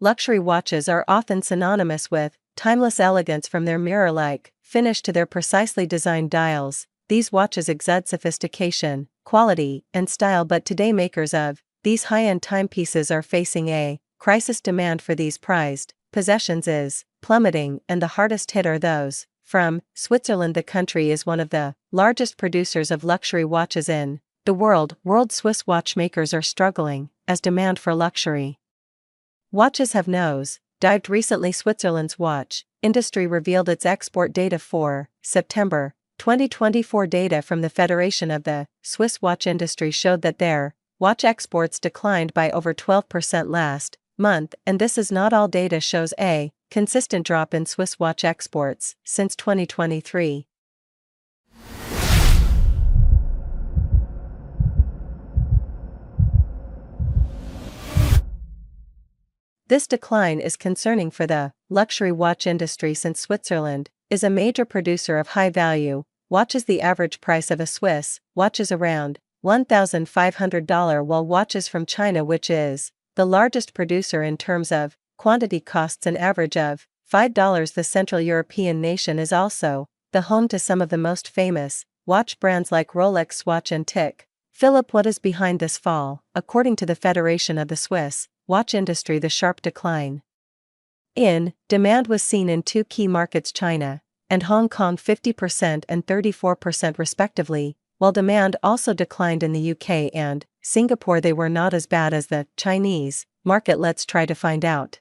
Luxury watches are often synonymous with timeless elegance, from their mirror-like finish to their precisely designed dials. These watches exude sophistication, quality, and style, but today makers of these high-end timepieces are facing a crisis. Demand for these prized possessions is plummeting, and the hardest hit are those from Switzerland. The country is one of the largest producers of luxury watches in the world. Swiss watchmakers are struggling as demand for luxury watches have dived recently. Switzerland's watch industry revealed its export data for September 2024. Data from the Federation of the Swiss watch industry showed that their watch exports declined by over 12% last month, and this is not all. Data shows a consistent drop in Swiss watch exports since 2023. This decline is concerning for the luxury watch industry, since Switzerland is a major producer of high-value watches. The average price of a Swiss watch is around $1,500, while watches from China, which is the largest producer in terms of quantity, costs an average of $5. The Central European nation is also the home to some of the most famous watch brands like Rolex, Swatch and Philippe. What is behind this fall? According to the Federation of the Swiss watch industry, the sharp decline in demand was seen in two key markets, China and Hong Kong, 50% and 34% respectively, while demand also declined in the UK and Singapore. They were not as bad as the Chinese market. Let's try to find out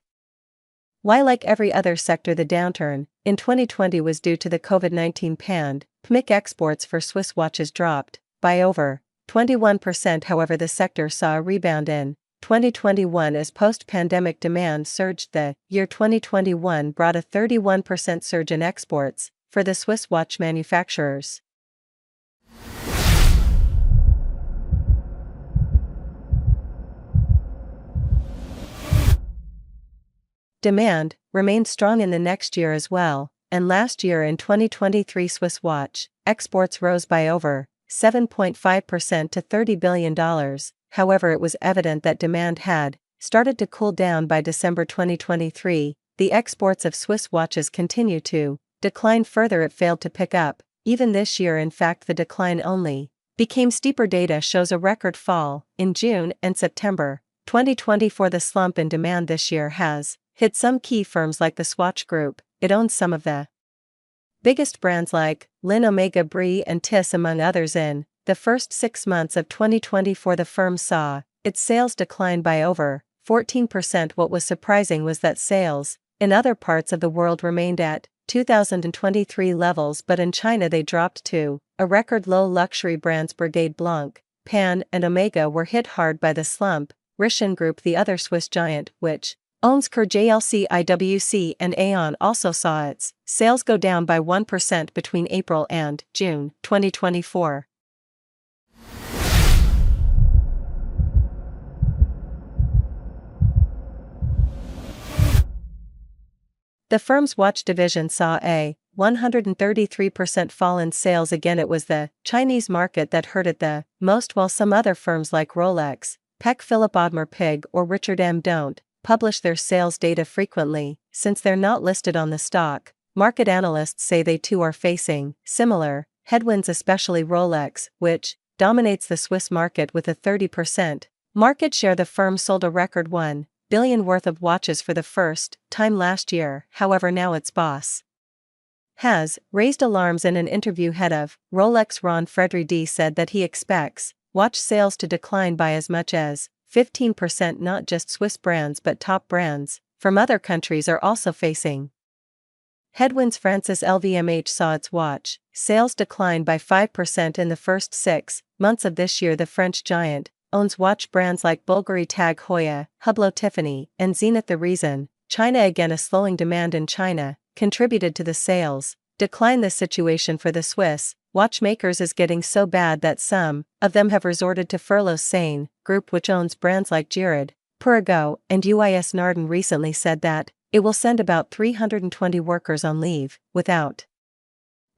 why. Like every other sector, the downturn in 2020 was due to the COVID-19 pandemic. Exports for Swiss watches dropped by over 21%. However, the sector saw a rebound in 2021 as post-pandemic demand surged. The year 2021 brought a 31% surge in exports for the Swiss watch manufacturers. Demand remained strong in the next year as well, and last year in 2023 Swiss watch exports rose by over 7.5% to $30 billion. However, it was evident that demand had started to cool down by December 2023. The exports of Swiss watches continue to decline further. It failed to pick up even this year. In fact, the decline only became steeper. Data shows a record fall in June and September 2024. The slump in demand this year has hit some key firms like the Swatch Group. It owns some of the biggest brands like Lin, Omega, Brie and Tissot, among others. In the first 6 months of 2024, the firm saw its sales decline by over 14%. What was surprising was that sales in other parts of the world remained at 2023 levels, but in China they dropped to a record low. Luxury brands Brigade Blanc, Pan and Omega were hit hard by the slump. Richemont Group, the other Swiss giant, which owns Kerr JLC, IWC and Aeon, also saw its sales go down by 1% between April and June 2024. The firm's watch division saw a 133% fall in sales. Again, it was the Chinese market that hurt it the most, while some other firms like Rolex, Patek Philippe, Audemars Piguet or Richard M. don't publish their sales data frequently, since they're not listed on the stock market. Analysts say they too are facing similar headwinds, especially Rolex, which dominates the Swiss market with a 30% market share. The firm sold a record $1 billion worth of watches for the first time last year. However, now its boss has raised alarms. In an interview, head of Rolex Ron Frederick said that he expects watch sales to decline by as much as 15%. Not just Swiss brands but top brands from other countries are also facing headwinds. Francis LVMH saw its watch sales decline by 5% in the first 6 months of this year. The French giant owns watch brands like Bulgari, Tag Heuer, Hublot, Tiffany, and Zenith. The reason? China. Again, a slowing demand in China contributed to the sales decline. The situation for the Swiss watchmakers is getting so bad that some of them have resorted to furloughs. Sane Group, which owns brands like Girard, Perregaux, and UIS Nardin, recently said that it will send about 320 workers on leave without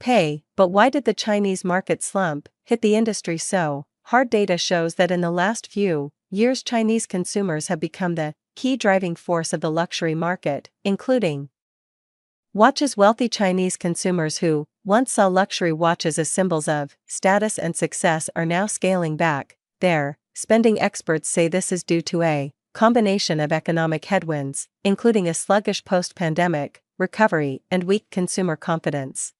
pay. But why did the Chinese market slump hit the industry so hard? Data shows that in the last few years Chinese consumers have become the key driving force of the luxury market, including watches. Wealthy Chinese consumers who once saw luxury watches as symbols of status and success are now scaling back their spending. Experts say this is due to a combination of economic headwinds, including a sluggish post-pandemic recovery and weak consumer confidence.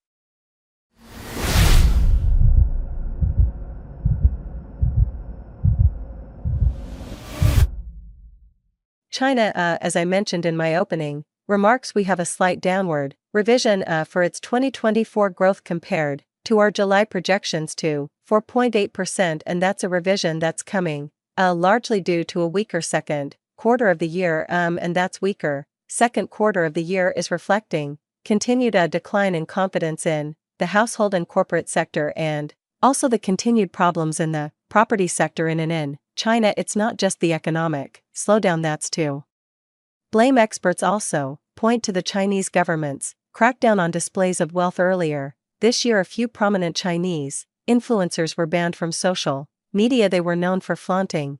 China, as I mentioned in my opening remarks, we have a slight downward revision for its 2024 growth compared to our July projections to 4.8%, and that's a revision that's coming largely due to a weaker second quarter of the year, and that's weaker second quarter of the year is reflecting continued decline in confidence in the household and corporate sector, and also the continued problems in the property sector in China. It's not just the economic slowdown that's to blame. Experts also point to the Chinese government's crackdown on displays of wealth. Earlier this year, a few prominent Chinese influencers were banned from social media. They were known for flaunting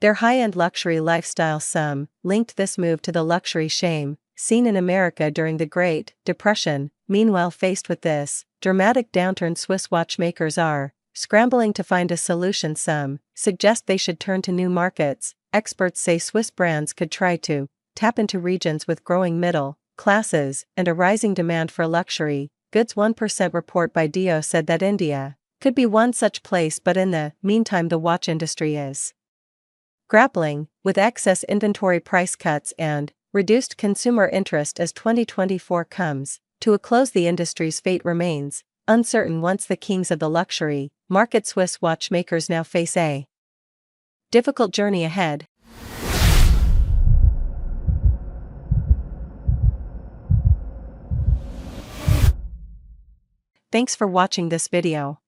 their high-end luxury lifestyle. Some linked this move to the luxury shame seen in America during the Great Depression. Meanwhile, faced with this dramatic downturn, Swiss watchmakers are scrambling to find a solution. Some suggest they should turn to new markets. Experts say Swiss brands could try to tap into regions with growing middle classes and a rising demand for luxury goods. 1% report by Dio said that India could be one such place, but in the meantime the watch industry is grappling with excess inventory, price cuts, and reduced consumer interest. As 2024 comes to a close, the industry's fate remains uncertain. Once the kings of the luxury market, Swiss watchmakers now face a difficult journey ahead. Thanks for watching this video.